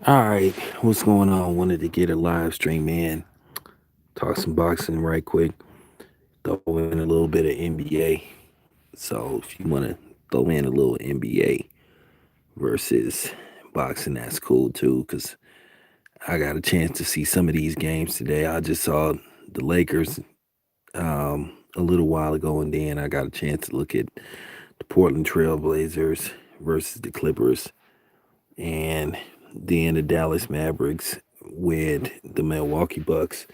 All right, what's going on? Wanted to get a live stream in, talk some boxing right quick, throw in a little bit of NBA. So if you want to throw in a little NBA versus boxing, that's cool too. Cause I got a chance to see some of these games today. I just saw the Lakers a little while ago, and then I got a chance to look at the Portland Trail Blazers versus the Clippers, and then the Dallas Mavericks with the Milwaukee Bucks.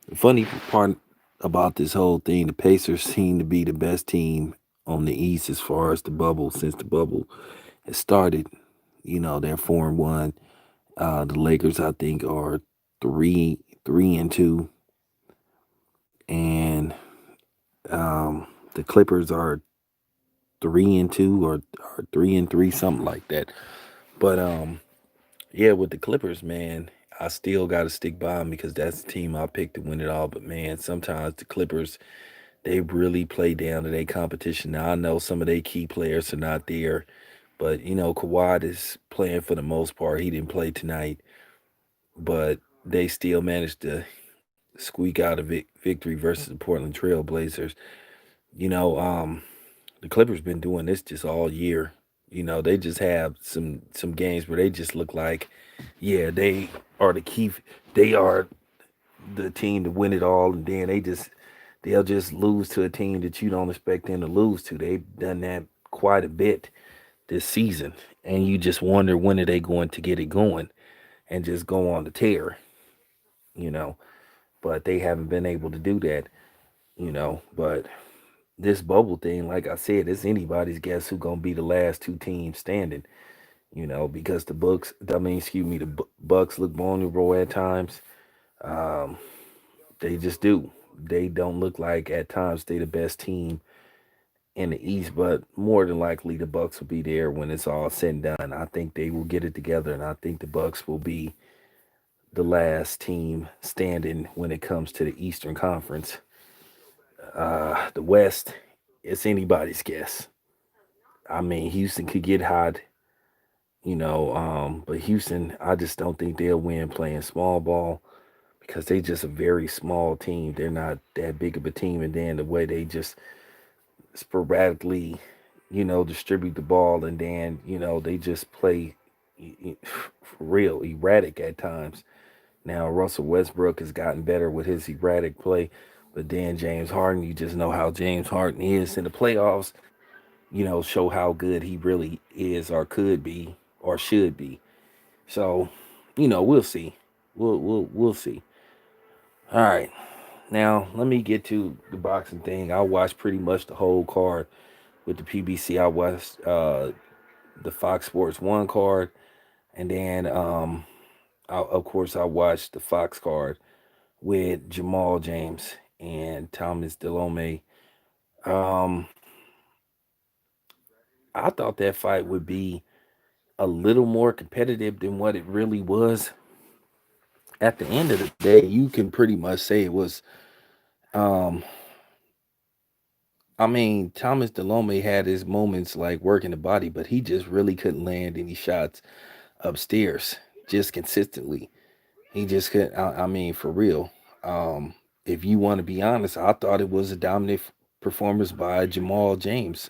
The funny part about this whole thing, the Pacers seem to be the best team on the East as far as the bubble since the bubble has started. They're 4-1. The Lakers, I think, are three and two, and the Clippers are 3-2 or 3-3, something like that. But yeah, with the Clippers, man, I still got to stick by them because that's the team I picked to win it all. But man, sometimes the Clippers, they really play down to their competition. Now I know some of their key players are not there, but Kawhi is playing for the most part. He didn't play tonight, but they still managed to squeak out a victory versus the Portland Trail Blazers. You know, um, the Clippers been doing this just all year. They just have some games where they just look like, yeah, they are the key. They are the team to win it all, and then they'll just lose to a team that you don't expect them to lose to. They've done that quite a bit this season, and you just wonder when are they going to get it going and just go on the tear, you know. But they haven't been able to do that, But this bubble thing, like I said, it's anybody's guess who's gonna be the last two teams standing, because the Bucks look vulnerable at times. Um, they just do. They don't look like at times they the best team in the East, but more than likely the Bucks will be there when it's all said and done. I think they will get it together, and I think the Bucks will be the last team standing when it comes to the Eastern Conference. The West, it's anybody's guess. I mean, Houston could get hot, but Houston, I just don't think they'll win playing small ball because they just a very small team. They're not that big of a team, and then the way they just sporadically, distribute the ball, and then they just play for real erratic at times. Now Russell Westbrook has gotten better with his erratic play, but then James Harden, you just know how James Harden is in the playoffs. Show how good he really is, or could be, or should be. So, we'll see. We'll see. All right. Now let me get to the boxing thing. I watched pretty much the whole card with the PBC. I watched the Fox Sports One card, and then of course I watched the Fox card with Jamal James and Thomas Delome. Um, I thought that fight would be a little more competitive than what it really was. At the end of the day, you can pretty much say it was. Um, I mean, Thomas Delome had his moments like working the body, but he just really couldn't land any shots upstairs just consistently. He just couldn't. I mean, for real. Um, if you want to be honest, I thought it was a dominant performance by Jamal James.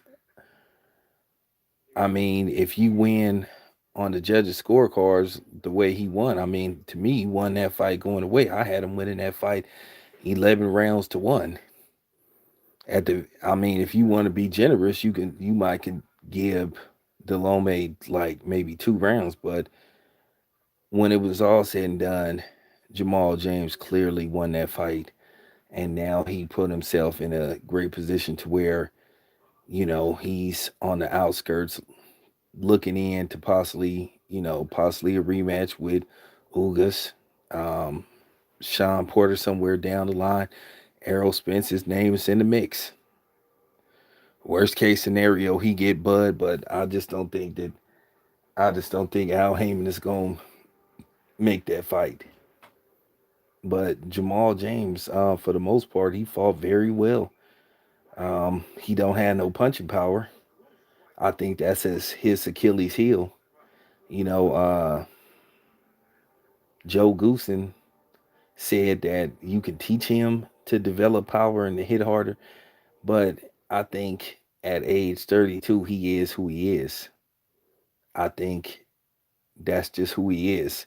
I mean, if you win on the judges' scorecards the way he won, I mean, to me, he won that fight going away. I had him winning that fight 11 rounds to one. I mean, if you want to be generous, you might could give Delome like maybe 2 rounds, but when it was all said and done, Jamal James clearly won that fight, and now he put himself in a great position to where he's on the outskirts looking in to possibly a rematch with Ugas, um, Sean Porter somewhere down the line. Errol Spence's name is in the mix. Worst case scenario, he get Bud, but I just don't think Al Heyman is gonna make that fight. But Jamal James, for the most part, he fought very well. He don't have no punching power. I think that's his Achilles heel. You know, uh, Joe Goosen said that you can teach him to develop power and to hit harder, but I think at age 32, he is who he is. I think that's just who he is.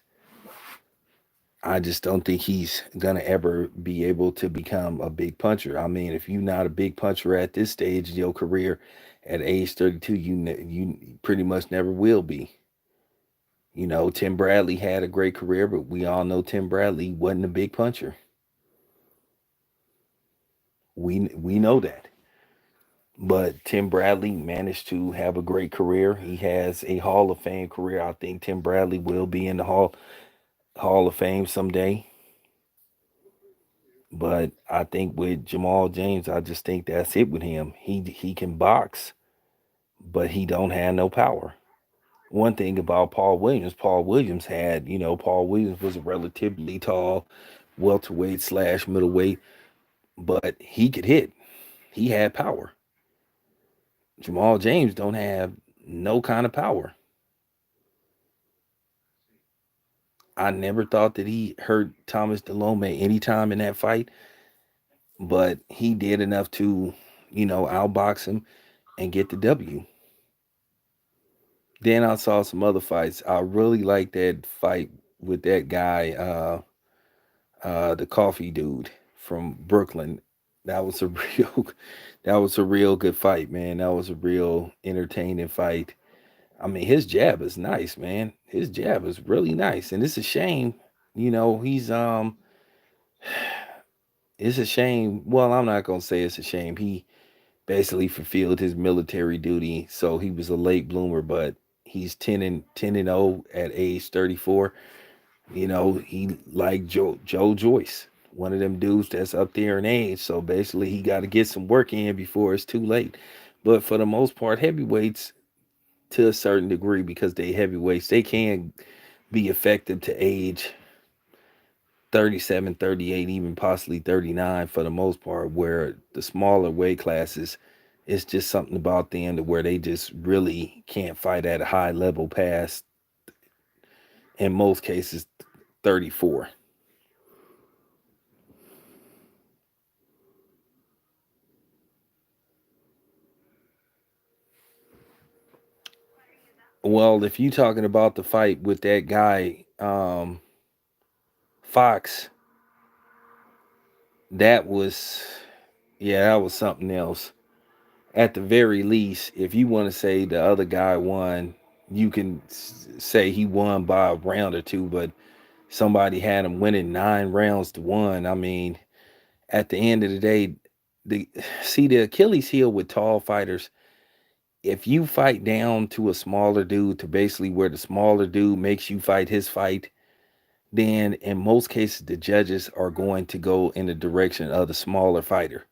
I just don't think he's gonna ever be able to become a big puncher. I mean, if you're not a big puncher at this stage of your career, at age 32, you pretty much never will be. You know, Tim Bradley had a great career, but we all know Tim Bradley wasn't a big puncher. We know that. But Tim Bradley managed to have a great career. He has a Hall of Fame career. I think Tim Bradley will be in the Hall of Fame someday. But I think with Jamal James, I just think that's it with him. He can box, but he don't have no power. One thing about Paul Williams had, Paul Williams was a relatively tall welterweight slash middleweight, but he could hit. He had power. Jamal James don't have no kind of power. I never thought that he hurt Thomas Delome anytime in that fight, but he did enough to, outbox him and get the W. Then I saw some other fights. I really like that fight with that guy, the coffee dude from Brooklyn. That was a real, that was a real good fight, man. That was a real entertaining fight. I mean, his jab is nice, man. His jab is really nice, and it's a shame. He's It's a shame. Well, I'm not gonna say it's a shame. He basically fulfilled his military duty, so he was a late bloomer. But he's 10-0 at age 34. He like Joe Joyce, one of them dudes that's up there in age. So basically, he got to get some work in before it's too late. But for the most part, heavyweights to a certain degree, because they heavyweights, they can be effective to age 37, 38, even possibly 39 for the most part, where the smaller weight classes, it's just something about them to where they just really can't fight at a high level past, in most cases, 34. Well, if you talking about the fight with that guy, Fox, that was, yeah, that was something else. At the very least, if you want to say the other guy won, you can say he won by a round or two, but somebody had him winning 9 rounds to 1. I mean, at the end of the day, the the Achilles heel with tall fighters, if you fight down to a smaller dude to basically where the smaller dude makes you fight his fight, then in most cases the judges are going to go in the direction of the smaller fighter.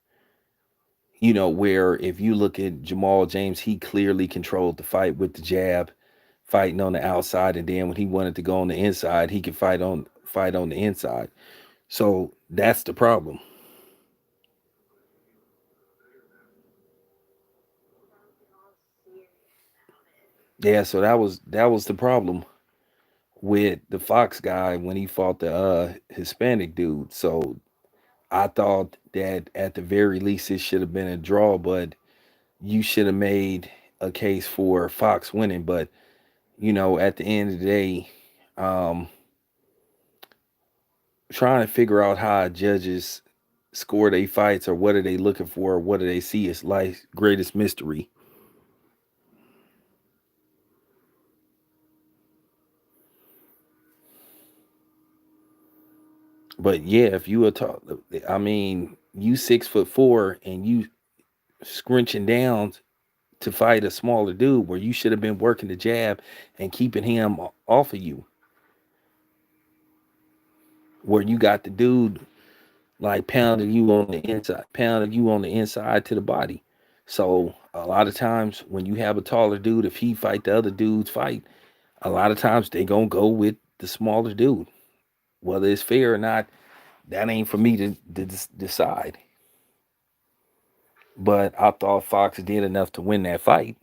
Where if you look at Jamal James, he clearly controlled the fight with the jab, fighting on the outside, and then when he wanted to go on the inside, he could fight on the inside. So that's the problem. Yeah, so that was the problem with the Fox guy when he fought the Hispanic dude. So I thought that at the very least it should have been a draw, but you should have made a case for Fox winning. But at the end of the day, um, trying to figure out how judges score their fights, or what are they looking for, or what do they see as life's greatest mystery. But yeah, if you were talk, I mean, you 6'4" and you scrunching down to fight a smaller dude, where you should have been working the jab and keeping him off of you, where you got the dude like pounding you on the inside to the body. So a lot of times when you have a taller dude, if he fight the other dude's fight, a lot of times they gonna go with the smaller dude. Whether it's fair or not, that ain't for me to decide. But I thought Fox did enough to win that fight.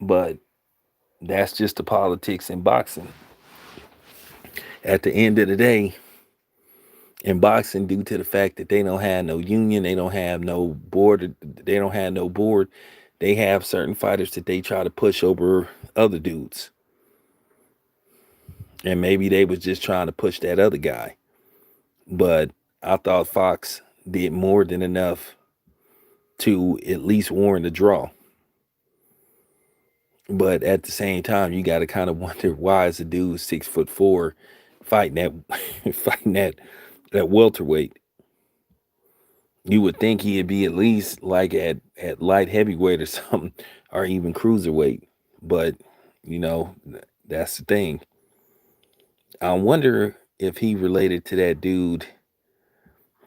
But that's just the politics in boxing. At the end of the day, in boxing, due to the fact that they don't have no union, they don't have no board, they have certain fighters that they try to push over other dudes. And maybe they was just trying to push that other guy. But I thought Fox did more than enough to at least warrant a draw. But at the same time, you got to kind of wonder why is a dude 6'4" fighting that fighting that welterweight. You would think he'd be at least like at light heavyweight or something, or even cruiserweight. But you know, that's the thing. I wonder if he related to that dude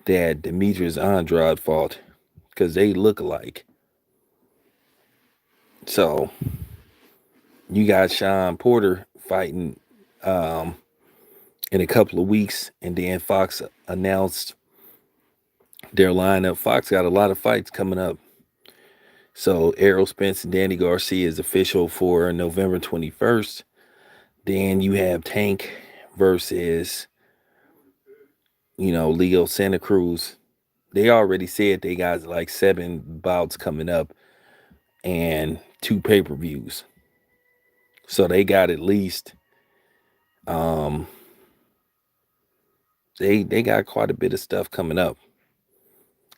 that Demetrius Andrade fought, because they look alike. So you got Sean Porter fighting um, in a couple of weeks, and then Fox announced their lineup. Fox got a lot of fights coming up. So Errol Spence and Danny Garcia is official for November 21st. Then you have Tank versus, Leo Santa Cruz. They already said they got like 7 bouts coming up and 2 pay-per-views. So they got at least um they got quite a bit of stuff coming up.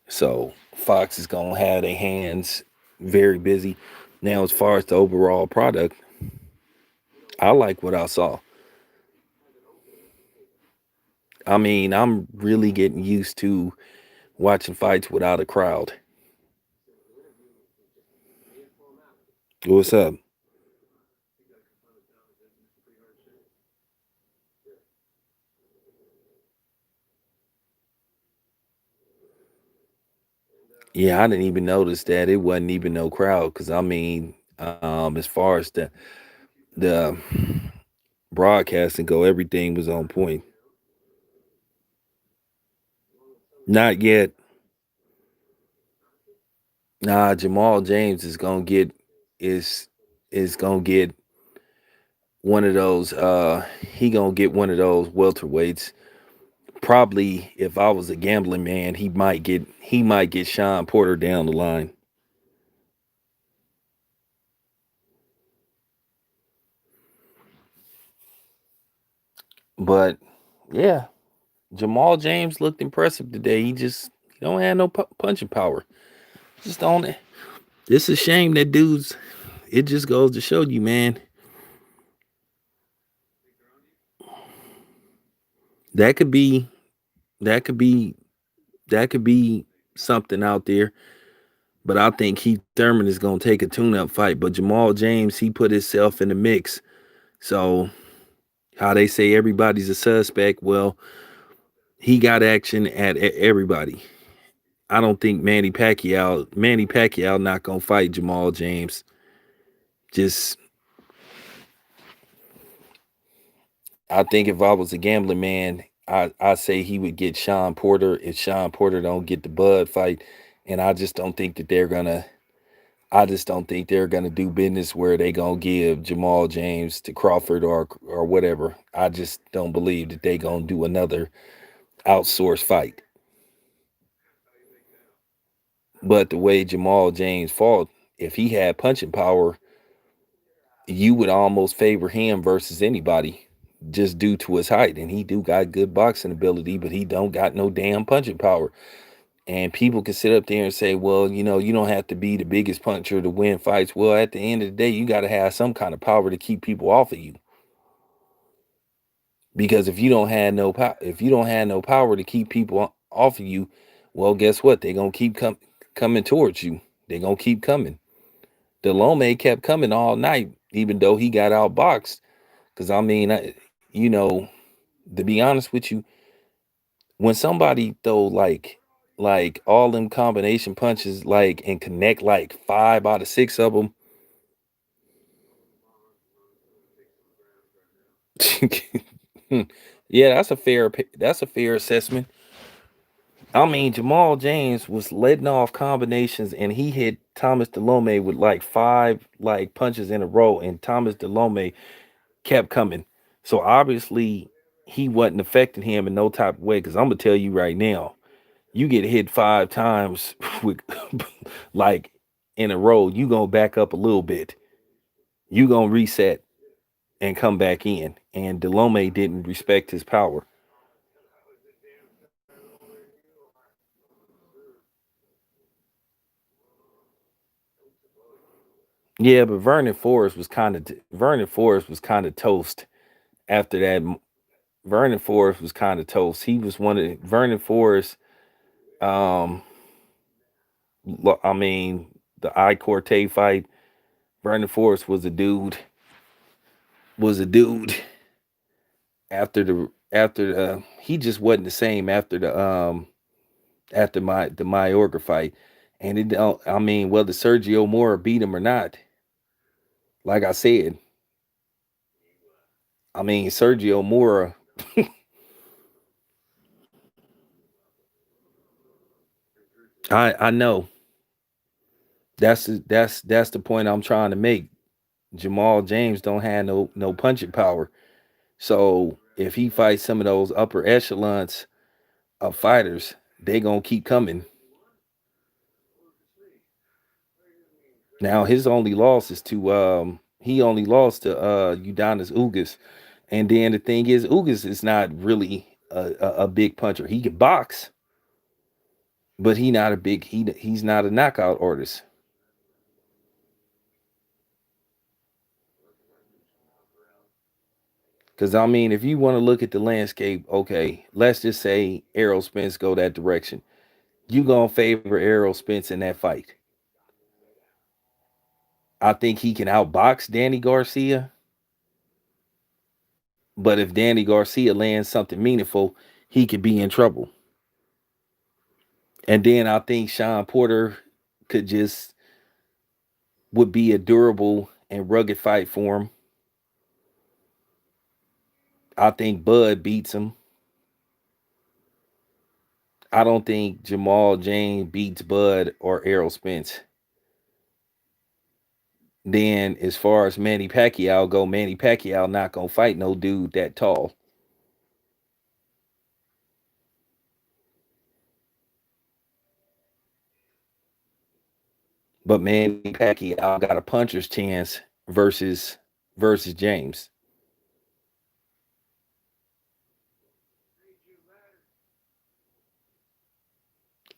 So Fox is gonna have their hands very busy. Now, as far as the overall product, I like what I saw. I mean, I'm really getting used to watching fights without a crowd. What's up? Yeah, I didn't even notice that it wasn't even no crowd. Cause I mean, as far as the broadcasting go, everything was on point. Not yet. Nah, Jamal James is is gonna get one of those. He gonna get one of those welterweights. Probably, if I was a gambling man, he might get Sean Porter down the line. But yeah, Jamal James looked impressive today. He don't have no punching power. Just don't. It's a shame that dudes. It just goes to show you, man. That could be. That could be. That could be something out there. But I think Keith Thurman is going to take a tune-up fight. But Jamal James, he put himself in the mix. So how they say everybody's a suspect. Well, he got action at everybody. I don't think Manny Pacquiao not gonna fight Jamal James. Just I think if I was a gambling man, I say he would get Sean Porter if Sean Porter don't get the Bud fight. And I just don't think they're gonna do business where they gonna give Jamal James to Crawford or whatever. I just don't believe that they gonna do another outsourced fight. But the way Jamal James fought, if he had punching power, you would almost favor him versus anybody just due to his height. And he do got good boxing ability, but he don't got no damn punching power. And people can sit up there and say, well, you don't have to be the biggest puncher to win fights. Well, at the end of the day, you got to have some kind of power to keep people off of you. Because if you don't have no power to keep people off of you, well, guess what? They're gonna keep coming towards you. They're gonna keep coming. Delome kept coming all night, even though he got outboxed. Because I mean, you know, to be honest with you, when somebody throw like all them combination punches and connect like 5 out of 6 of them. Yeah, that's a fair assessment. I mean, Jamal James was letting off combinations and he hit Thomas Delome with like 5 punches in a row, and Thomas Delome kept coming. So obviously he wasn't affecting him in no type of way. Because I'm gonna tell you right now, you get hit 5 times with like in a row, you gonna back up a little bit. You gonna reset and come back in. And Delome didn't respect his power. Yeah, but Vernon Forrest was kind of toast after that. Vernon Forrest was kind of toast. He was one of Vernon Forrest. Um, I mean, the I Corte fight. Vernon Forrest was a dude. Was a dude after the he just wasn't the same after the Mayorga fight. And it don't I mean whether Sergio Mora beat him or not, like I said, I mean Sergio Mora, I know that's the point I'm trying to make. Jamal James don't have no punching power. So if he fights some of those upper echelons of fighters, they gonna keep coming. Now his only loss is to he only lost to Udonis Ugas. And then the thing is, Ugas is not really a big puncher. He can box, but he's not a knockout artist. Because I mean, if you want to look at the landscape, okay, let's just say Errol Spence go that direction. You gonna favor Errol Spence in that fight? I think he can outbox Danny Garcia, but if Danny Garcia lands something meaningful, he could be in trouble. And then I think Sean Porter could just would be a durable and rugged fight for him. I think Bud beats him. I don't think Jamal James beats Bud or Errol Spence. Then as far as Manny Pacquiao go, Manny Pacquiao not gonna fight no dude that tall. But Manny Pacquiao got a puncher's chance versus James.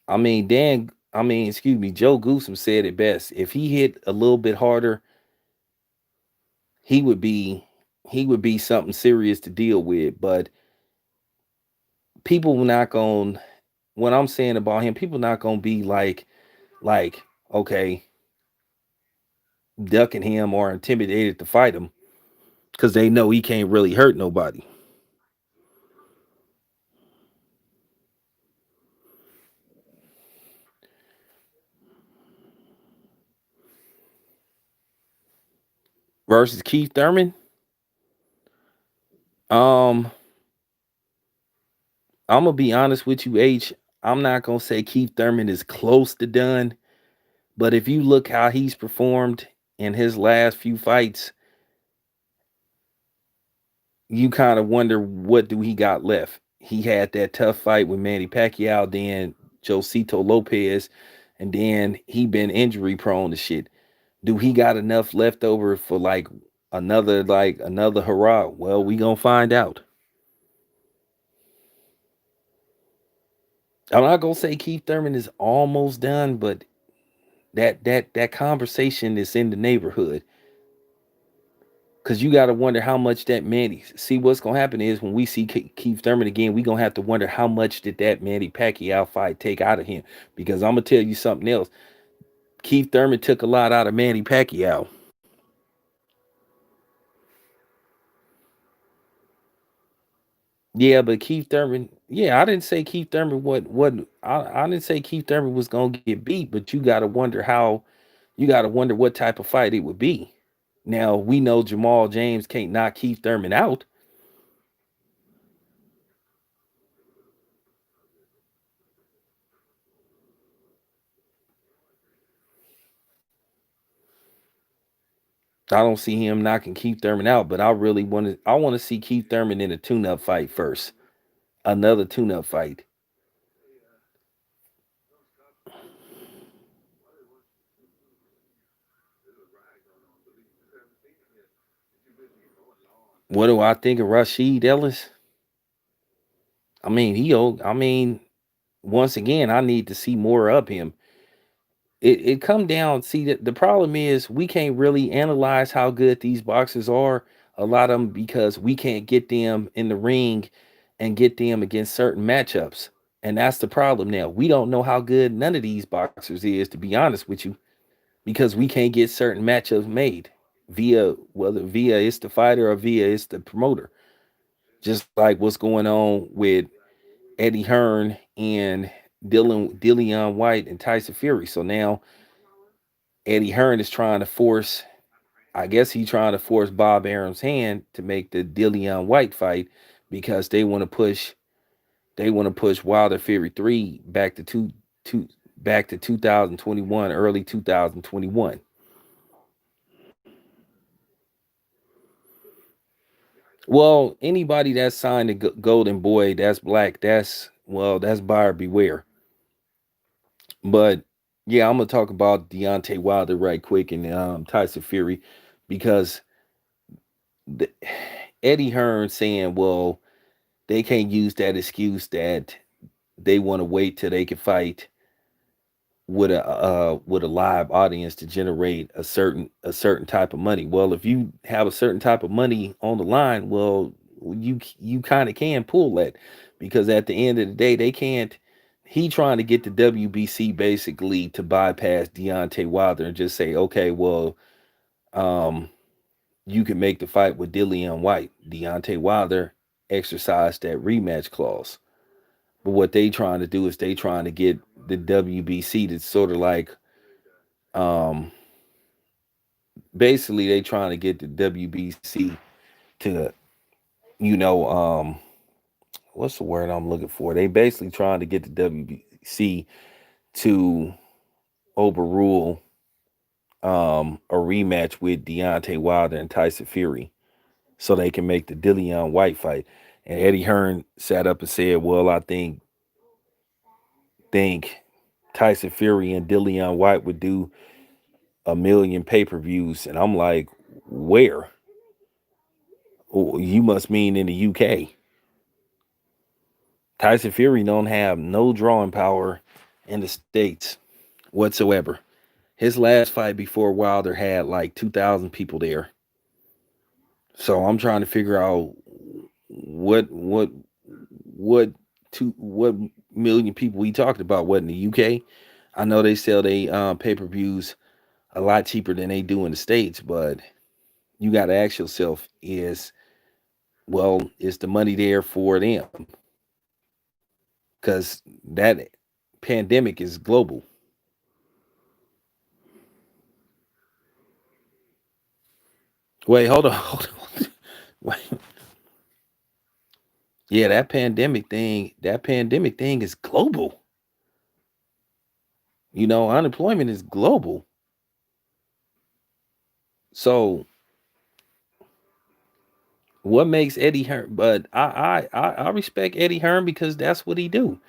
Excuse me, Joe Goosom said it best. If he hit a little bit harder, he would be he would be something serious to deal with. But people not gonna what I'm saying about him, people not gonna be like, okay, ducking him or intimidated to fight him because they know he can't really hurt nobody. Versus Keith Thurman, um, I'm gonna be honest with you, H. I'm not gonna say Keith Thurman is close to done, but if you look how he's performed in his last few fights, you kind of wonder what do he got left. He had that tough fight with Manny Pacquiao, then Josito Lopez, and then he been injury prone to shit. Do he got enough left over for another hurrah? Well, we gonna find out. I'm not gonna say Keith Thurman is almost done, but that conversation is in the neighborhood. Cause you got to wonder how much that Manny. See, what's gonna happen is when we see Keith Thurman again, we gonna have to wonder how much did that Manny Pacquiao fight take out of him. Because I'm gonna tell you something else. Keith Thurman took a lot out of Manny Pacquiao. Yeah, but Keith Thurman. Yeah, I didn't say Keith Thurman I didn't say Keith Thurman was gonna get beat, but you got to wonder how. You got to wonder what type of fight it would be. Now we know Jamal James can't knock Keith Thurman out. I don't see him knocking Keith Thurman out, but I want to see Keith Thurman in a tune-up fight first. Another tune-up fight. What do I think of Rashid Ellis? I mean, once again, I need to see more of him. It come down. See, the problem is we can't really analyze how good these boxers are. A lot of them because we can't get them in the ring and get them against certain matchups, and that's the problem. Now we don't know how good none of these boxers is, to be honest with you, because we can't get certain matchups made via whether via it's the fighter or via it's the promoter. Just like what's going on with Eddie Hearn and Dillian White and Tyson Fury. So now Eddie Hearn is trying to force, I guess he's trying to force Bob Arum's hand to make the Dillian White fight because they want to push Wilder Fury 3 back to 2021, early 2021. Well, anybody that's signed a Golden Boy, that's black, that's buyer beware. But yeah, I'm gonna talk about Deontay Wilder right quick and Tyson Fury because the, Eddie Hearn saying, well, they can't use that excuse that they want to wait till they can fight with a live audience to generate a certain type of money. Well, if you have a certain type of money on the line, well, you kind of can pull that because at the end of the day, they can't. He trying to get the WBC basically to bypass Deontay Wilder and just say, okay, well, um, you can make the fight with Dillian White. Deontay Wilder exercised that rematch clause. But what they trying to do is they trying to get the WBC to sort of like um basically they trying to get the WBC to you know what's the word I'm looking for? They basically trying to get the WBC to overrule a rematch with Deontay Wilder and Tyson Fury so they can make the Dillian White fight. And Eddie Hearn sat up and said, "Well, I think Tyson Fury and Dillian White would do a million pay-per-views." And I'm like, "Where?" "Oh, you must mean in the UK. Tyson Fury don't have no drawing power in the States whatsoever. His last fight before Wilder had like 2,000 people there. So I'm trying to figure out what what what million people we talked about. What in the UK? I know they sell they pay-per-views a lot cheaper than they do in the States, but you got to ask yourself is the money there for them? Because that pandemic is global. Wait, hold on, hold on. Wait. Yeah, that pandemic thing is global. Unemployment is global. So what makes Eddie Hearn? But I respect Eddie Hearn because that's what he do.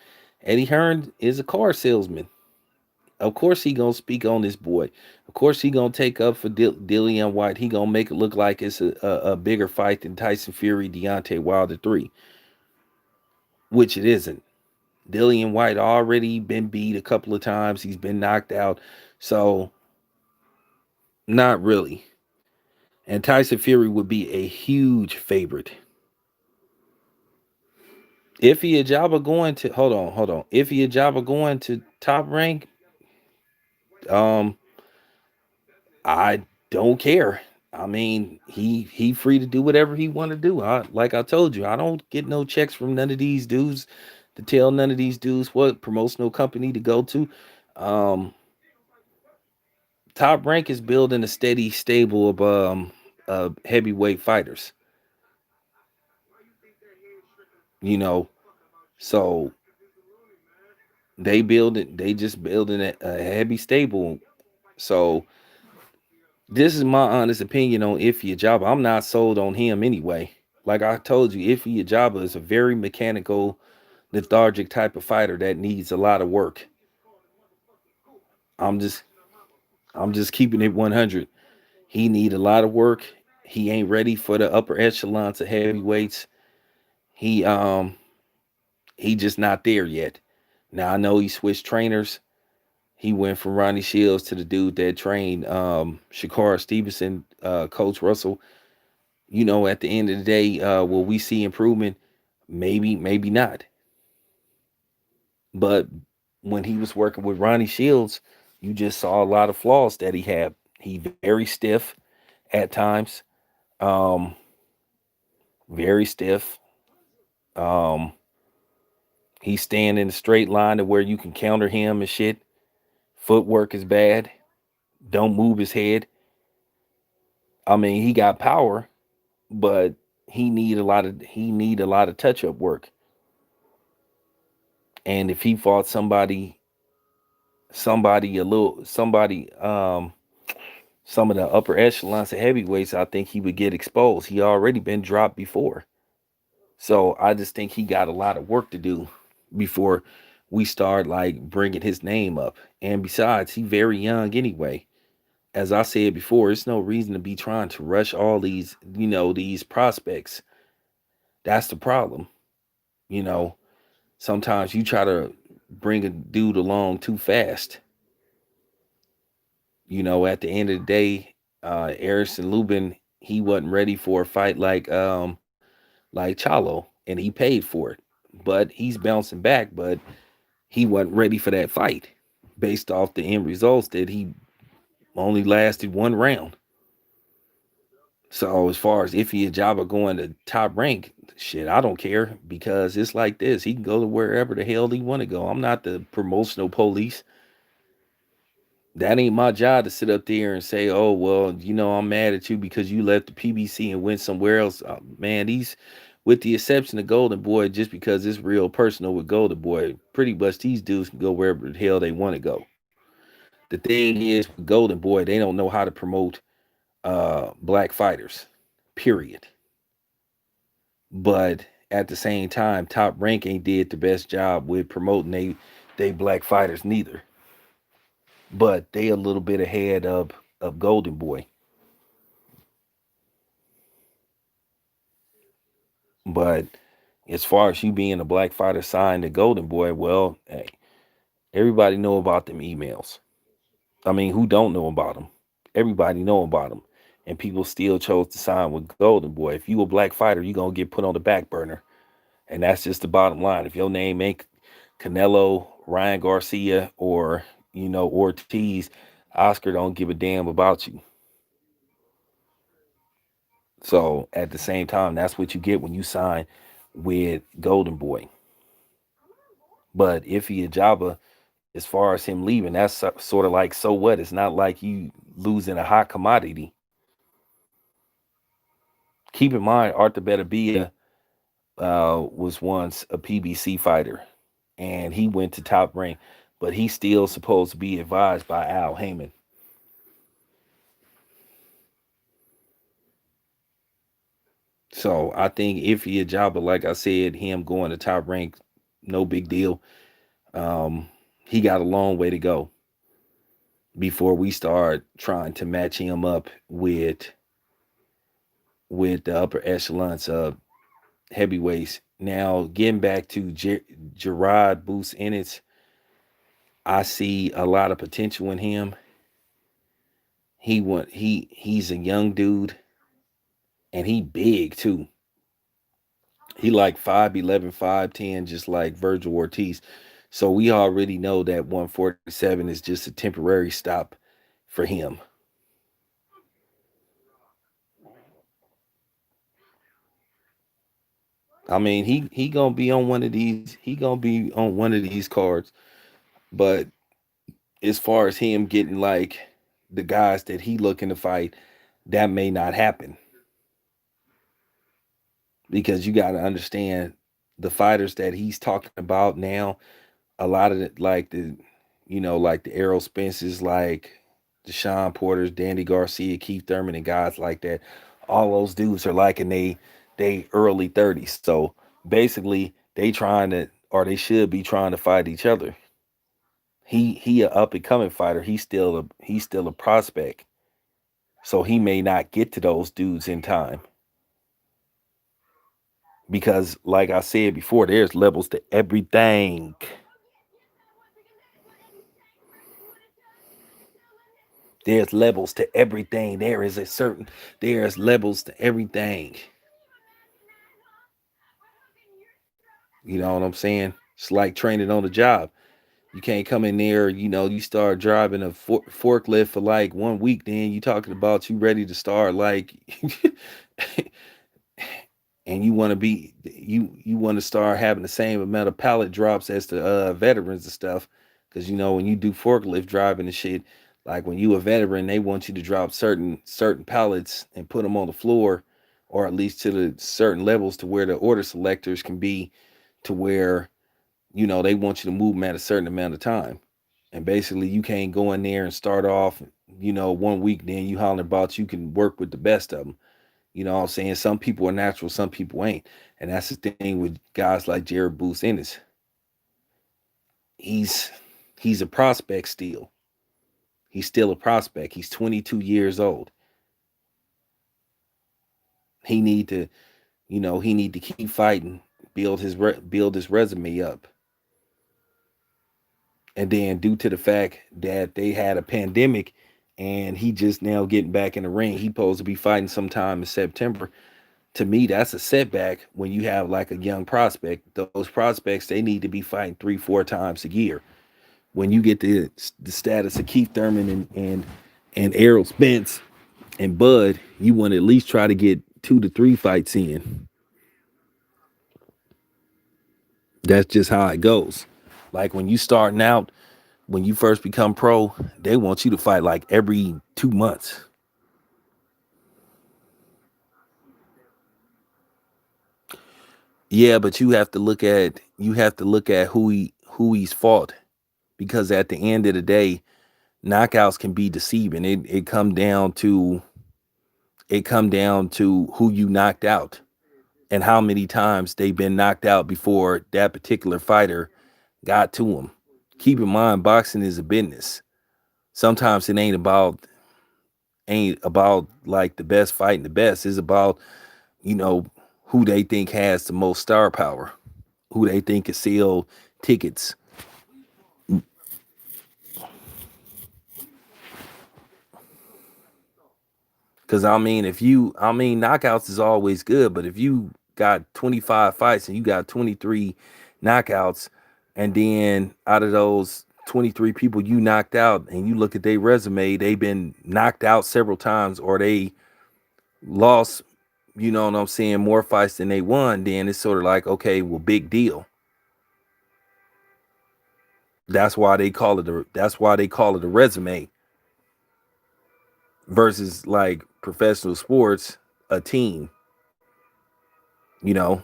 Eddie Hearn is a car salesman. Of course he gonna speak on this boy. Of course he gonna take up for Dillian White. He gonna make it look like it's a bigger fight than Tyson Fury, Deontay Wilder 3, which it isn't. Dillian White already been beat a couple of times. He's been knocked out. So not really. And Tyson Fury would be a huge favorite. If he and Jabba going to hold on. If he and Jabba going to top rank, um, I don't care. I mean, he free to do whatever he want to do. Like I told you, I don't get no checks from none of these dudes to tell none of these dudes what promotional company to go to. Um, Top Rank is building a steady stable of heavyweight fighters. You know, so they just building a heavy stable. So This is my honest opinion on Ify Ajaba. I'm not sold on him anyway. Like I told you, Ify Ajaba is a very mechanical, lethargic type of fighter that needs a lot of work. I'm just I'm just keeping it 100. He need a lot of work. He ain't ready for the upper echelons of heavyweights. He he just not there yet. Now I know he switched trainers. He went from Ronnie Shields to the dude that trained Shakara Stevenson, Coach Russell. At the end of the day, will we see improvement? Maybe, maybe not. But when he was working with Ronnie Shields, you just saw a lot of flaws that he had. He very stiff at times, um, very stiff. Um, he's staying in a straight line to where you can counter him and shit. Footwork is bad. Don't move his head. I mean, he got power, but he need a lot of touch up work. And if he fought somebody a little somebody some of the upper echelons of heavyweights, I think he would get exposed. He already been dropped before. So I just think he got a lot of work to do before we start like bringing his name up. And besides, he very young anyway. As I said before, it's no reason to be trying to rush all these prospects. That's the problem. You know, sometimes you try to bring a dude along too fast. At the end of the day, Erison Lubin, he wasn't ready for a fight like Chalo, and he paid for it. But he's bouncing back, but he wasn't ready for that fight based off the end results that he only lasted one round. So as far as Ify Ajaba going to top rank, shit, I don't care because it's like this. He can go to wherever the hell he want to go. I'm not the promotional police. That ain't my job to sit up there and say, "Oh, well, I'm mad at you because you left the PBC and went somewhere else." Man, with the exception of Golden Boy, just because it's real personal with Golden Boy, pretty much these dudes can go wherever the hell they want to go. The thing is, with Golden Boy, they don't know how to promote black fighters, period. But at the same time, Top Rank ain't did the best job with promoting they black fighters neither. But they a little bit ahead of Golden Boy. But as far as you being a black fighter signed to Golden Boy, well, hey, everybody know about them emails. I mean, who don't know about them? Everybody know about them, and people still chose to sign with Golden Boy. If you a black fighter, you gonna get put on the back burner, and that's just the bottom line. If your name ain't Canelo, Ryan Garcia, or Ortiz, Oscar don't give a damn about you. So at the same time, that's what you get when you sign with Golden Boy. But Ify Ajaba, as far as him leaving, that's sort of like so what? It's not like you losing a hot commodity. Keep in mind, Arthur Beterbiev was once a PBC fighter, and he went to top rank, but he's still supposed to be advised by Al Heyman. So I think Ify Ajaba, like I said, him going to top rank, no big deal. Um, he got a long way to go before we start trying to match him up with the upper echelons of heavyweights. Now, getting back to Gerard Boost Ennis, I see a lot of potential in him. He's a young dude and he big too. He like 5'11", 5'10", just like Virgil Ortiz. So we already know that 147 is just a temporary stop for him. I mean, he gonna be on one of these. He gonna be on one of these cards. But as far as him getting like the guys that he looking to fight, that may not happen because you got to understand the fighters that he's talking about now. A lot of it, like the Errol Spence's, like the Sean Porters, Danny Garcia, Keith Thurman, and guys like that. All those dudes are like in they early 30s. So basically, they trying to, or they should be trying to fight each other. He a up and coming fighter. He's still a prospect. So he may not get to those dudes in time because, like I said before, there's levels to everything. There's levels to everything. There's levels to everything. You know what I'm saying? It's like training on the job. You can't come in there, you start driving a forklift for like 1 week, then you talking about you ready to start like and you want to start having the same amount of pallet drops as the veterans and stuff. Because when you do forklift driving and shit, like when you a veteran, they want you to drop certain pallets and put them on the floor, or at least to the certain levels to where the order selectors can be, to where they want you to move them at a certain amount of time. And basically you can't go in there and start off 1 week, then you holler about you can work with the best of them. You know what I'm saying? Some people are natural, some people ain't. And that's the thing with guys like Jared Booth Ennis. He's he's a prospect still. He's still a prospect. He's 22 years old. He need to, he need to keep fighting, build his resume up. And then due to the fact that they had a pandemic and he just now getting back in the ring, he supposed to be fighting sometime in September. To me, that's a setback when you have like a young prospect. Those prospects, they need to be fighting 3-4 times a year. When you get the status of Keith Thurman and Errol Spence and Bud, you want to at least try to get 2 to 3 fights in. That's just how it goes. Like when you starting out, when you first become pro, they want you to fight like every 2 months. Yeah, but you have to look at who he's fought, because at the end of the day, knockouts can be deceiving. It come down to who you knocked out and how many times they've been knocked out before that particular fighter got to them. Keep in mind, boxing is a business. Sometimes it ain't about like the best fighting the best. It's about you know who they think has the most star power, who they think can sell tickets. Because knockouts is always good, but if you got 25 fights and you got 23 knockouts, and then out of those 23 people you knocked out, and you look at their resume, they've been knocked out several times, or they lost, what I'm saying, more fights than they won, then it's sort of like, okay, well, big deal. That's why they call it a resume versus like professional sports, a team, you know,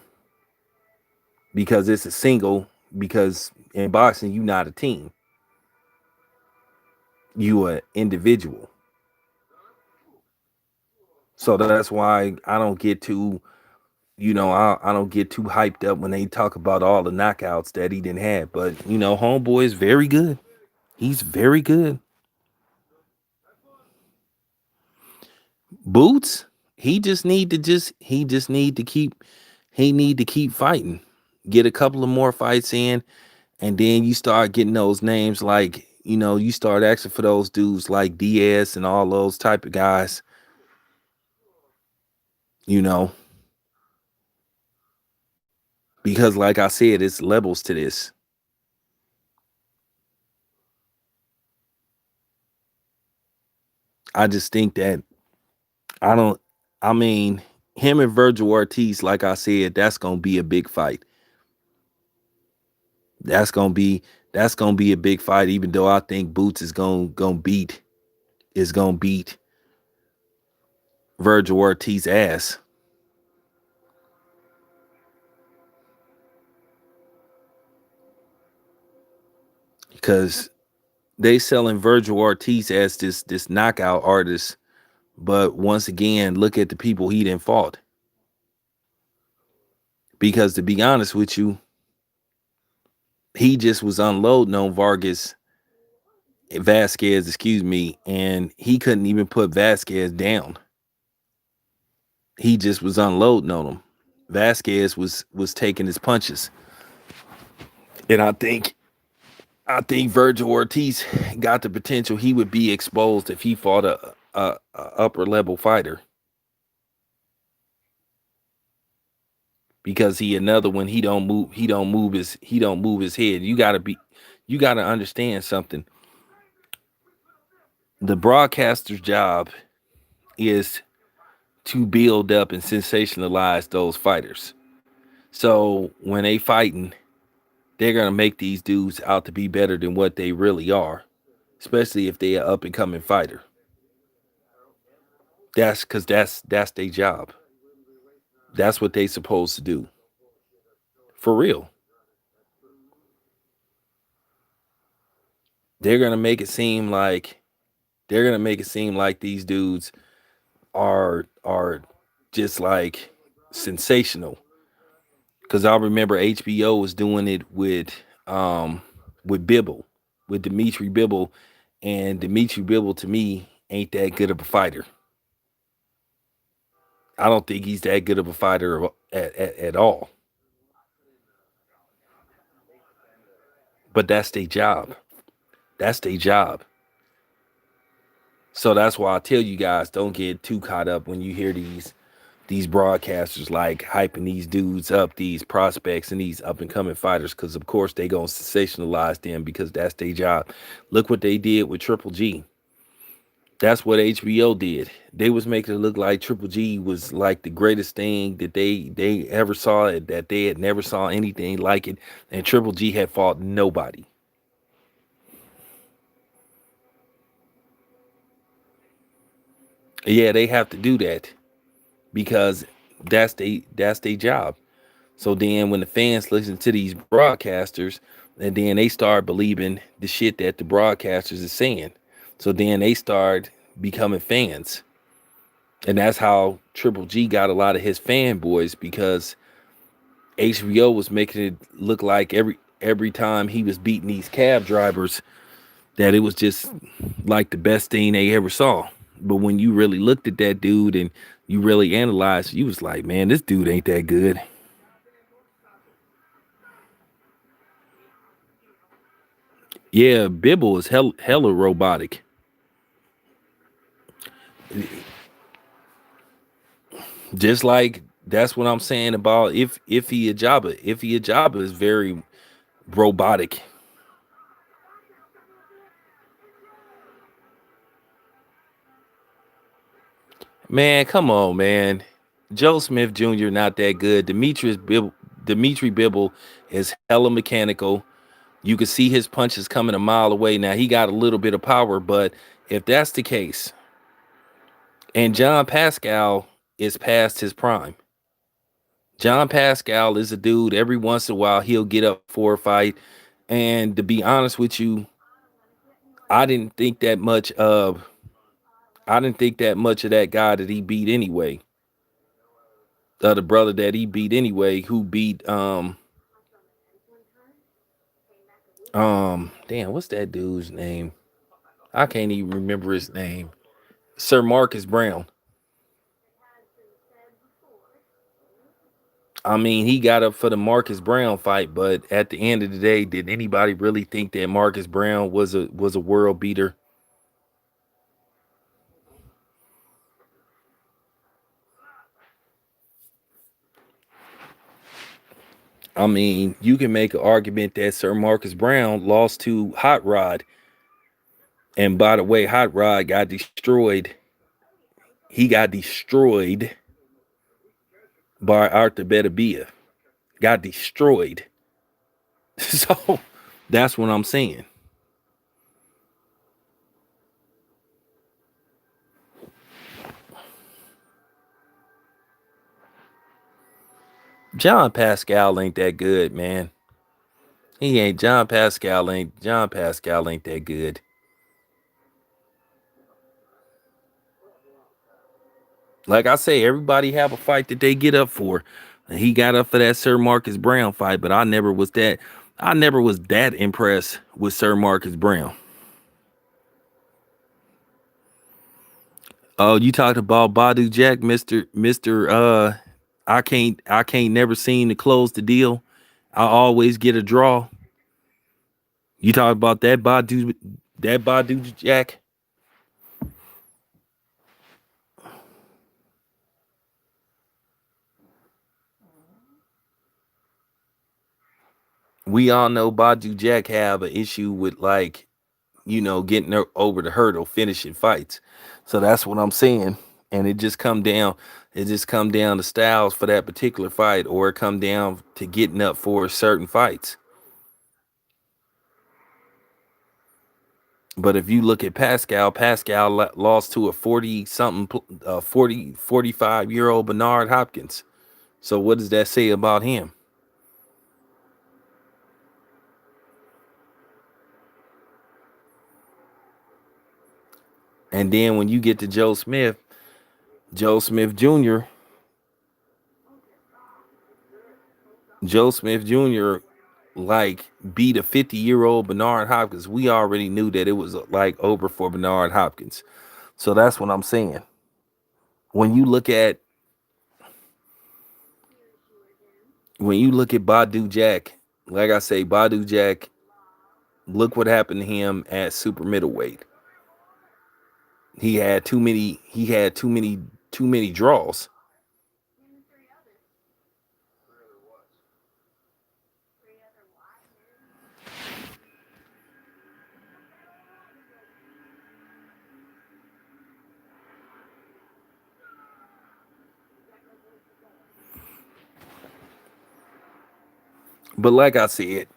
because it's a single. Because in boxing, you not a team, you a individual. So that's why I don't get too, I don't get too hyped up when they talk about all the knockouts that he didn't have. But homeboy is very good. He's very good. Boots, he just need to keep fighting, get a couple of more fights in, and then you start getting those names, like you start asking for those dudes like Diaz and all those type of guys. you know because like I said, it's levels to this. I just think that I don't I mean, him and Virgil Ortiz, like I said, that's gonna be a big fight. That's gonna be a big fight, even though I think Boots is gonna beat Virgil Ortiz ass. Because They selling Virgil Ortiz as this knockout artist, but once again, look at the people he didn't fought. Because to be honest with you, he just was unloading on Vasquez, excuse me, and he couldn't even put Vasquez down. He just was unloading on him. Vasquez was taking his punches, and I think Virgil Ortiz got the potential. He would be exposed if he fought a upper level fighter, because he another one. He don't move his head. You gotta understand something. The broadcaster's job is to build up and sensationalize those fighters. So when they fighting, they're gonna make these dudes out to be better than what they really are, especially if they're an up and coming fighter. That's because that's their job. That's what they supposed to do. For real. They're gonna make it seem like these dudes are just like sensational. Cause I remember HBO was doing it with Bibble, with Dimitri Bibble, and Dimitri Bibble to me ain't that good of a fighter. I don't think he's that good of a fighter at all. But that's their job. That's their job. So that's why I tell you guys, don't get too caught up when you hear these broadcasters like hyping these dudes up, these prospects and these up and coming fighters, because of course they gonna sensationalize them because that's their job. Look what they did with Triple G. That's what HBO did. They was making it look like Triple G was like the greatest thing that they ever saw, that they had never saw anything like it, and Triple G had fought nobody. Yeah, they have to do that because that's their job. So then when the fans listen to these broadcasters, and then they start believing the shit that the broadcasters is saying. So then they start becoming fans. And that's how Triple G got a lot of his fanboys, because HBO was making it look like every time he was beating these cab drivers that it was just like the best thing they ever saw. But when you really looked at that dude and you really analyzed, you was like, man, this dude ain't that good. Yeah, Bibble is hella robotic. Just like that's what I'm saying about if he Ajaba. If he Ajaba is very robotic. Man, come on, man. Joe Smith Jr. not that good. Dimitri Bibble is hella mechanical. You can see his punches coming a mile away. Now he got a little bit of power, but if that's the case, and John Pascal is past his prime. John Pascal is a dude, every once in a while he'll get up for a fight. And to be honest with you, I didn't think that much of that guy that he beat anyway. The brother that he beat anyway, who beat damn, what's that dude's name? I can't even remember his name. Sir Marcus Brown. I mean, he got up for the Marcus Brown fight, but at the end of the day, did anybody really think that Marcus Brown was a world beater? I mean, you can make an argument that Sir Marcus Brown lost to Hot Rod. And by the way, Hot Rod got destroyed. He got destroyed by Arthur Beterbiev. Got destroyed. So that's what I'm saying. John Pascal ain't that good, man. He ain't John Pascal ain't that good. Like I say, everybody have a fight that they get up for. And he got up for that Sir Marcus Brown fight, but I never was that impressed with Sir Marcus Brown. Oh, you talked about Badu Jack, Mister. I can't never seem to close the deal. I always get a draw. You talk about that Badu Jack. We all know Badu Jack have an issue with like getting over the hurdle, finishing fights. So that's what I'm saying. And it just come down to styles for that particular fight, or it come down to getting up for certain fights. But if you look at Pascal lost to a 40 something, 40, 45-year old Bernard Hopkins. So what does that say about him? And then when you get to Joe Smith Jr., Joe Smith Jr. like beat a 50-year-old Bernard Hopkins. We already knew that it was like over for Bernard Hopkins. So that's what I'm saying. When you look at Badu Jack, like I say, Badu Jack, look what happened to him at super middleweight. He had too many draws. But like I said,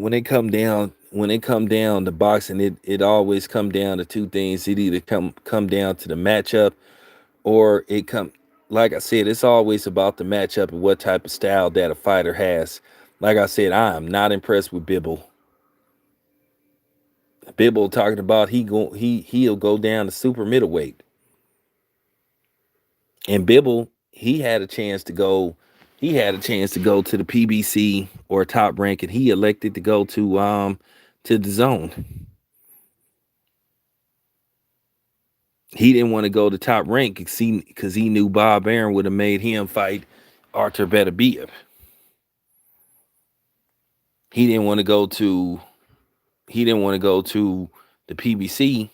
when it come down to boxing, it always come down to two things. It either come down to the matchup, or it come like I said, it's always about the matchup and what type of style that a fighter has. Like I said, I am not impressed with Bibble. Bibble talking about he'll go down to super middleweight. And Bibble, he had a chance to go to the PBC or top rank, and he elected to go to the zone. He didn't want to go to top rank because he knew Bob Arum would have made him fight Arthur Beterbiev. He didn't want to go to he didn't want to go to the PBC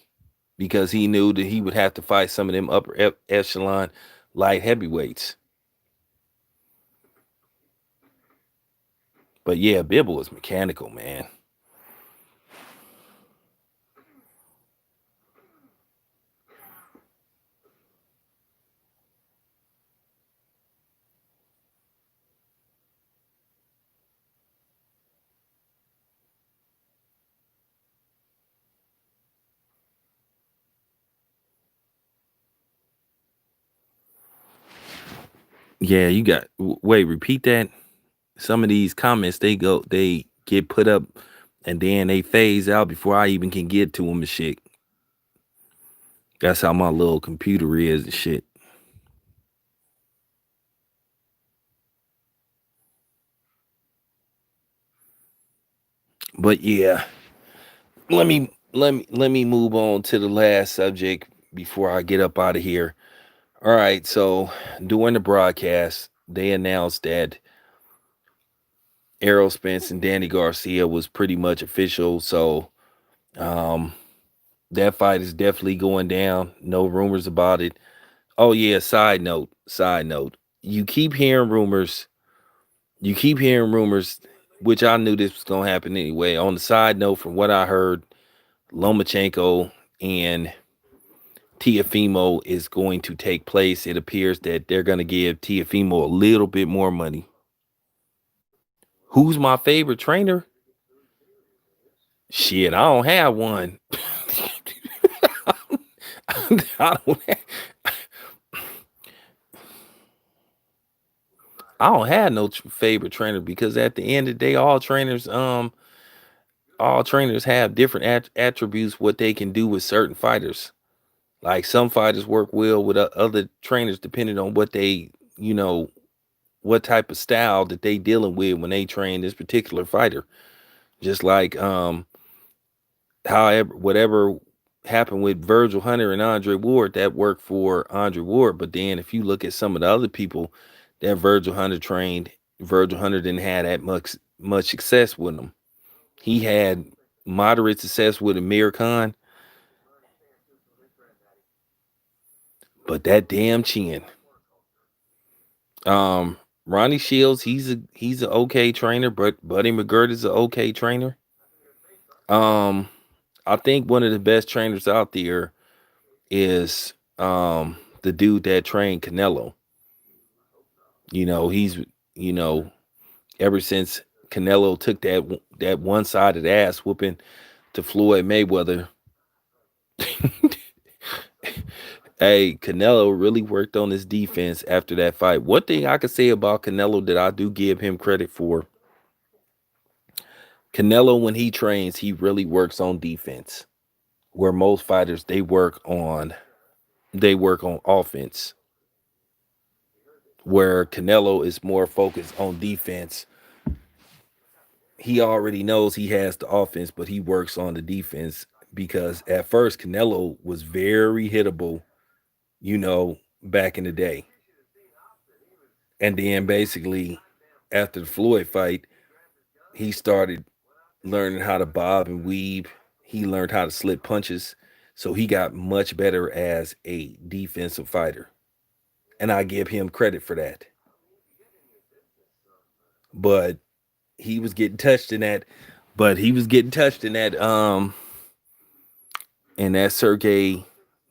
because he knew that he would have to fight some of them upper echelon light heavyweights. But yeah, Bibble was mechanical, man. Yeah, you got wait, repeat that. Some of these comments they get put up and then they phase out before I even can get to them and shit. That's how my little computer is and shit. But yeah, let me move on to the last subject before I get up out of here. All right, so during the broadcast, they announced that Errol Spence and Danny Garcia was pretty much official. So um that fight is definitely going down. No rumors about it. Oh yeah, side note. You keep hearing rumors. You keep hearing rumors, which I knew this was gonna happen anyway. On the side note, from what I heard, Lomachenko and Tiafimo is going to take place. It appears that they're gonna give Tiafimo a little bit more money. Who's my favorite trainer? Shit, I don't have one. I don't have, I don't have no favorite trainer because at the end of the day, all trainers all trainers have different attributes what they can do with certain fighters. Like some fighters work well with other trainers depending on what they, you know, what type of style that they dealing with when they train this particular fighter. Just like however whatever happened with Virgil Hunter and Andre Ward, that worked for Andre Ward. But then if you look at some of the other people that Virgil Hunter trained, Virgil Hunter didn't have that much success with them. He had moderate success with Amir Khan, but that damn chin. Um, Ronnie Shields, he's a okay trainer, but Buddy McGirt is a okay trainer. Um, I think one of the best trainers out there is the dude that trained Canelo. You know, he's you know ever since Canelo took that one sided ass whooping to Floyd Mayweather. Hey, Canelo really worked on his defense after that fight. One thing I could say about Canelo that I do give him credit for, Canelo when he trains, he really works on defense. Where most fighters they work on offense. Where Canelo is more focused on defense. He already knows he has the offense, but he works on the defense because at first Canelo was very hittable, back in the day. And then basically after the Floyd fight, he started learning how to bob and weave. He learned how to slip punches. So he got much better as a defensive fighter. And I give him credit for that. But he was getting touched in that but he was getting touched in that Sergey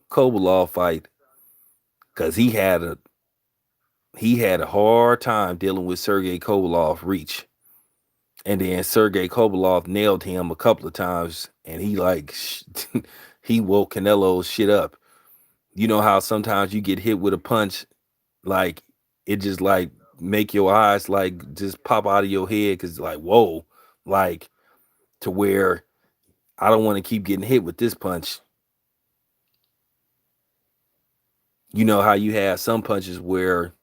Kovalov fight cuz he had a hard time dealing with Sergey Kovalov reach. And then Sergey Kovalov nailed him a couple of times and he like he woke Canelo's shit up. You know how sometimes you get hit with a punch, like it just like make your eyes like just pop out of your head because like whoa, like to where I don't want to keep getting hit with this punch. You know how you have some punches where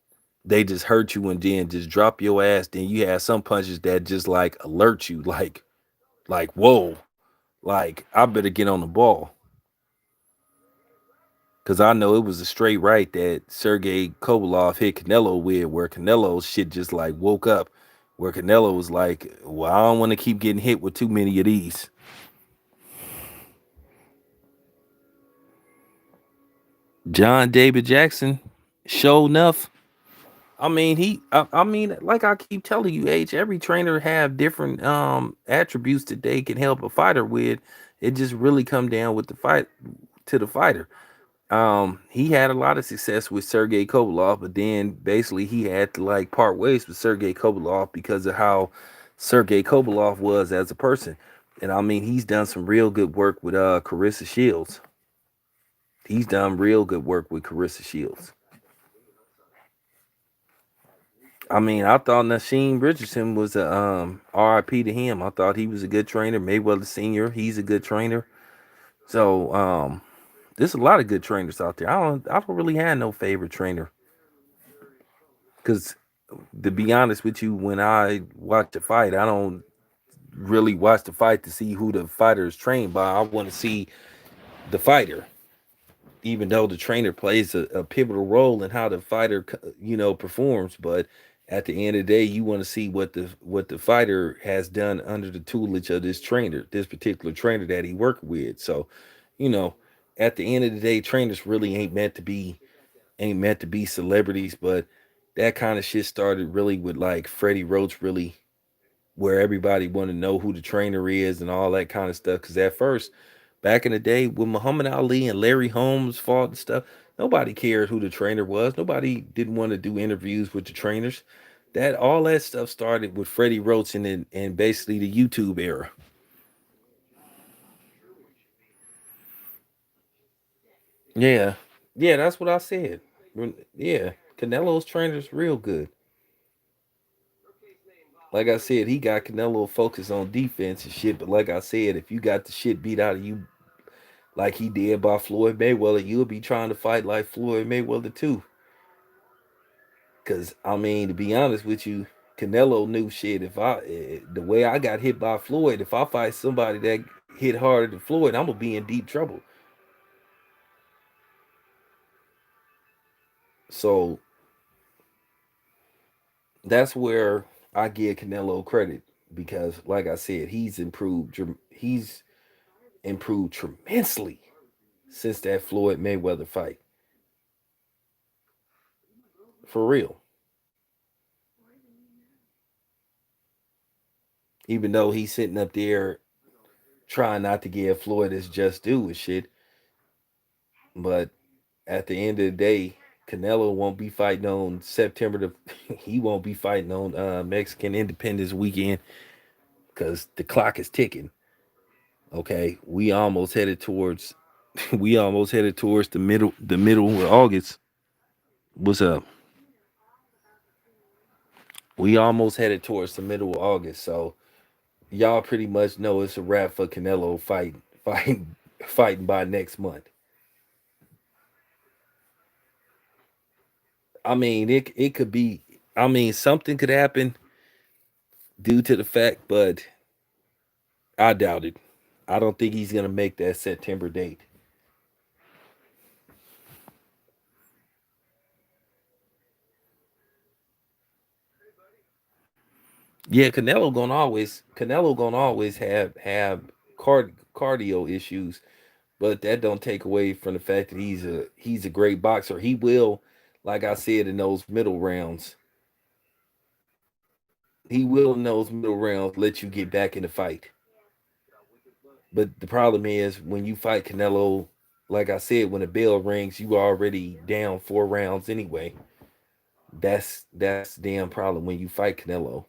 they just hurt you and then just drop your ass. Then you have some punches that just like alert you, like whoa, like I better get on the ball. Cause I know it was a straight right that Sergey Kovalov hit Canelo with, where Canelo's shit just like woke up, where Canelo was like, "Well, I don't want to keep getting hit with too many of these." John David Jackson, show enough. I mean, like I keep telling you, every trainer have different attributes that they can help a fighter with. It just really come down with the fight to the fighter. He had a lot of success with Sergey Kovalov, but then basically he had to like part ways with Sergey Kovalov because of how Sergey Kovalov was as a person. And I mean, he's done some real good work with Carissa Shields. He's done real good work with Carissa Shields. I mean, I thought Nasheem Richardson was a RIP to him. I thought he was a good trainer. Mayweather Senior, he's a good trainer. So there's a lot of good trainers out there. I don't really have no favorite trainer because to be honest with you, when I watch a fight, I don't really watch the fight to see who the fighter is trained by. I want to see the fighter, even though the trainer plays a pivotal role in how the fighter, performs. But at the end of the day, you want to see what the fighter has done under the tutelage of this trainer, this particular trainer that he worked with. So, you know, at the end of the day, trainers really ain't meant to be celebrities, but that kind of shit started really with like Freddie Roach, really, where everybody want to know who the trainer is and all that kind of stuff. Because at first, back in the day, when Muhammad Ali and Larry Holmes fought and stuff, nobody cared who the trainer was. Nobody didn't want to do interviews with the trainers. That all that stuff started with Freddie Roach and basically the YouTube era. Yeah, yeah, that's what I said. Yeah, Canelo's trainer's real good. Like I said, he got Canelo focused on defense and shit. But like I said, if you got the shit beat out of you like he did by Floyd Mayweather, you'll be trying to fight like Floyd Mayweather too. Cause I mean, to be honest with you, Canelo knew shit. If the way I got hit by Floyd, if I fight somebody that hit harder than Floyd, I'm gonna be in deep trouble. So that's where I give Canelo credit because, like I said, He's improved tremendously since that Floyd Mayweather fight. For real. Even though he's sitting up there trying not to give Floyd his just due and shit, but at the end of the day, Canelo won't be fighting on September the. He won't be fighting on Mexican Independence Weekend because the clock is ticking. Okay, we almost headed towards. We almost headed towards the middle of August. What's up? We almost headed towards the middle of August, so y'all pretty much know it's a wrap for Canelo fighting by next month. I mean, it could be. I mean, something could happen due to the fact, but I doubt it. I don't think he's gonna make that September date. Yeah, Canelo gonna always have cardio issues, but that don't take away from the fact that he's a great boxer. He will, like I said, in those middle rounds, he will in those middle rounds let you get back in the fight. But the problem is when you fight Canelo, like I said, when the bell rings, you already down 4 rounds anyway. That's the damn problem when you fight Canelo.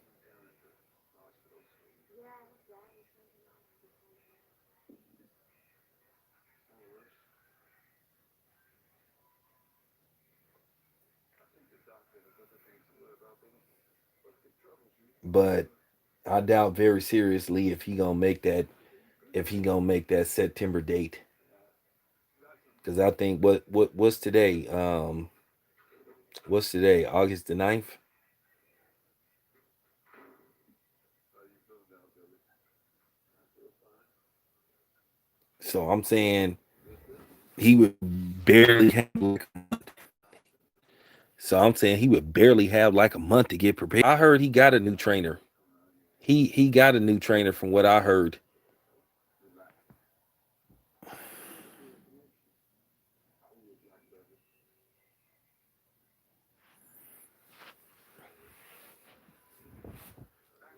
But I doubt very seriously if he gonna make that September date. Because I think what's today? What's today? August the 9th. So I'm saying he would barely have like, so I'm saying he would barely have like a month to get prepared. I heard he got a new trainer. He got a new trainer from what I heard.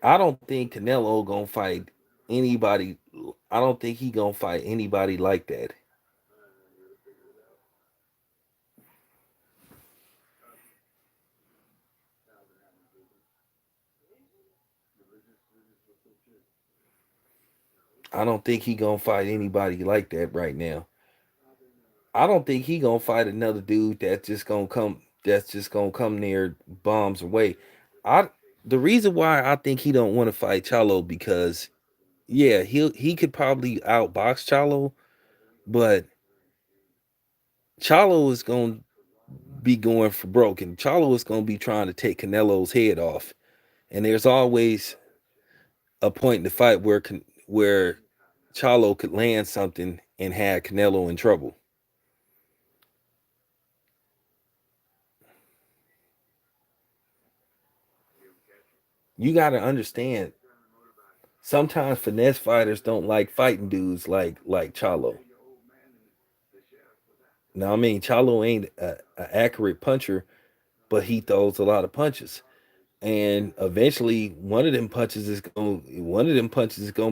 I don't think Canelo gonna fight anybody. I don't think he gonna fight anybody like that. I don't think he gonna fight anybody like that right now. I don't think he gonna fight another dude that's just gonna come. That's just gonna come near bombs away. I the reason why I think he don't want to fight Chalo because yeah he could probably outbox Chalo, but Chalo is gonna be going for broke, and Chalo is gonna be trying to take Canelo's head off. And there's always a point in the fight where Chalo could land something and had Canelo in trouble. You got to understand. Sometimes finesse fighters don't like fighting dudes like Chalo. Now I mean Chalo ain't a accurate puncher, but he throws a lot of punches. And eventually one of them punches is gonna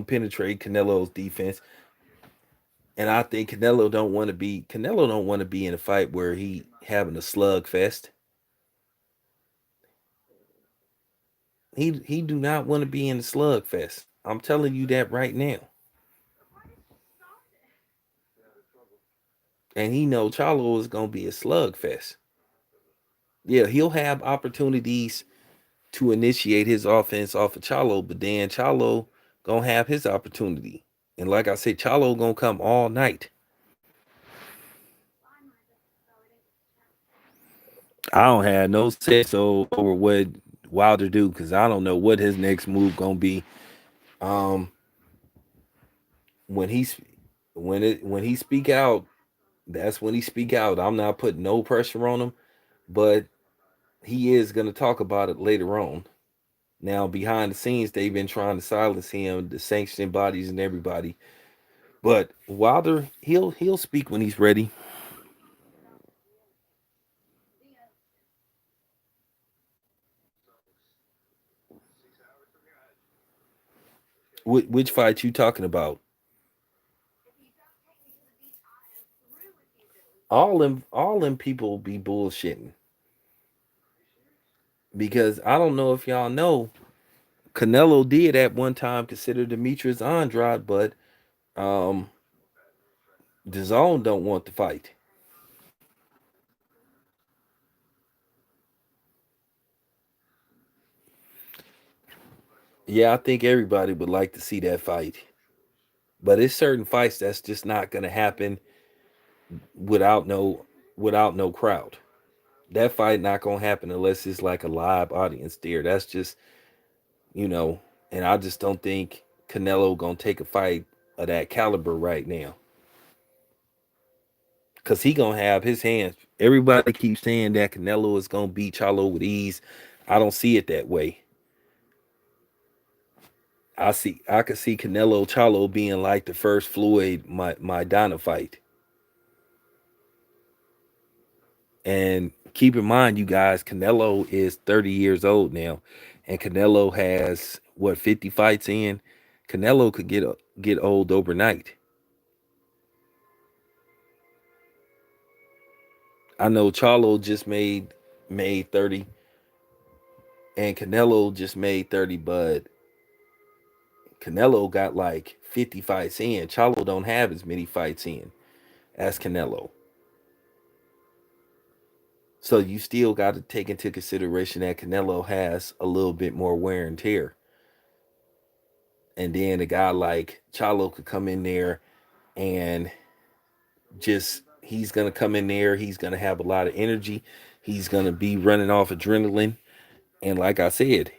penetrate Canelo's defense. And I think Canelo don't want to be in a fight where he having a slugfest. He do not want to be in a slugfest. I'm telling you that right now. And he know Charlo is gonna be a slugfest. Yeah, he'll have opportunities to initiate his offense off of Chalo, but then Chalo gonna have his opportunity. And like I said, Chalo gonna come all night. I don't have no say so over what Wilder do because I don't know what his next move gonna be. Um, when he's when he speak out, that's when he speak out. I'm not putting no pressure on him, but he is gonna talk about it later on. Now behind the scenes, they've been trying to silence him, the sanctioning bodies and everybody. But Wilder, he'll speak when he's ready. Which fight you talking about? All them people be bullshitting because I don't know if y'all know Canelo did at one time consider Demetrius Andrade, but um DAZN don't want the fight. Yeah, I think everybody would like to see that fight, but it's certain fights that's just not gonna happen without no crowd. That fight not gonna happen unless it's like a live audience there. That's just you know, and I just don't think Canelo gonna take a fight of that caliber right now. Cause he gonna have his hands. Everybody keeps saying that Canelo is gonna beat Charlo with ease. I don't see it that way. I could see Canelo Charlo being like the first Floyd Maidana fight. And keep in mind, you guys, Canelo is 30 years old now, and Canelo has what 50 fights in. Canelo could get old overnight. I know Charlo just made 30, and Canelo just made 30, but Canelo got like 50 fights in. Charlo don't have as many fights in as Canelo. So you still got to take into consideration that Canelo has a little bit more wear and tear. And then a guy like Charlo could come in there and just he's gonna come in there, he's gonna have a lot of energy, he's gonna be running off adrenaline. And like I said,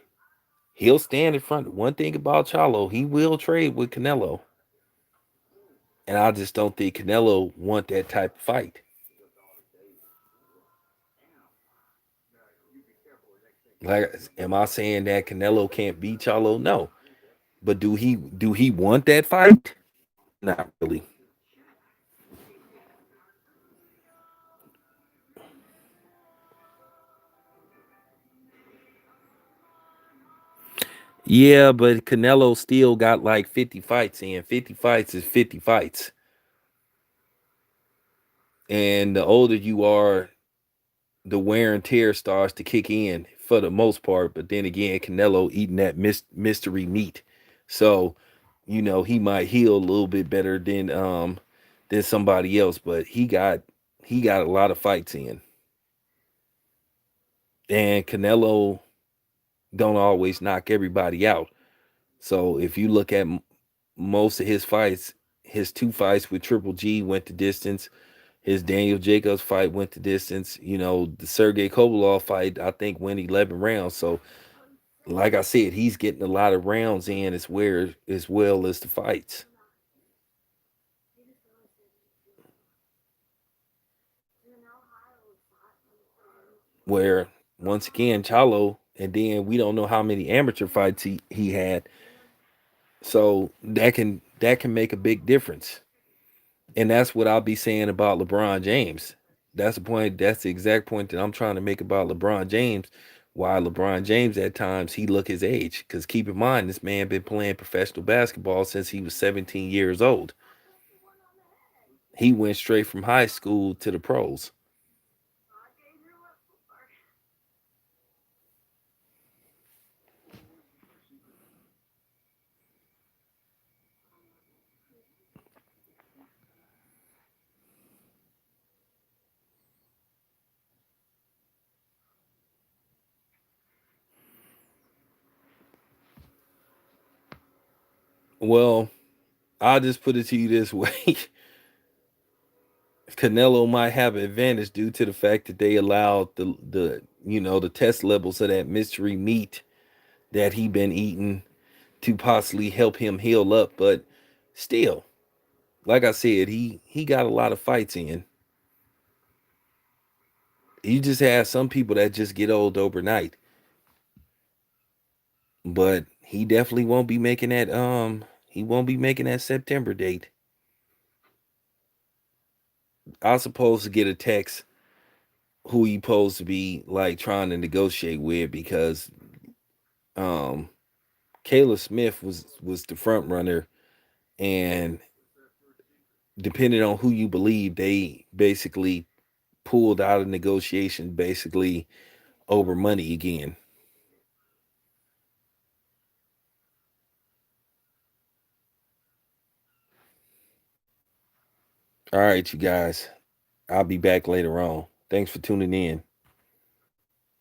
he'll stand in front. One thing about Charlo, he will trade with Canelo. And I just don't think Canelo want that type of fight. Like, am I saying that Canelo can't beat Charlo? No. But do he want that fight? Not really. Yeah, but Canelo still got like 50 fights in. 50 fights is 50 fights. And the older you are, the wear and tear starts to kick in for the most part. But then again, Canelo eating that mystery meat. So, he might heal a little bit better than somebody else, but he got a lot of fights in. And Canelo don't always knock everybody out. So if you look at most of his fights, his two fights with Triple G went the distance. His Daniel Jacobs fight went the distance. The Sergey Kovalev fight, I think, went 11 rounds. So, like I said, he's getting a lot of rounds in as well as the fights. Where once again, Chalo, and then we don't know how many amateur fights he had. So that can make a big difference. And that's what I'll be saying about LeBron James. That's the point. That's the exact point that I'm trying to make about LeBron James. Why LeBron James at times he look his age. Because keep in mind, this man been playing professional basketball since he was 17 years old. He went straight from high school to the pros. Well, I'll just put it to you this way. Canelo might have an advantage due to the fact that they allowed the test levels of that mystery meat that he been eating to possibly help him heal up. But still, like I said, he got a lot of fights in. You just have some people that just get old overnight. But he definitely won't be making that September date. I was supposed to get a text who he supposed to be like trying to negotiate with because um Kayla Smith was the front runner, and depending on who you believe, they basically pulled out of negotiation basically over money again. All right, you guys. I'll be back later on. Thanks for tuning in.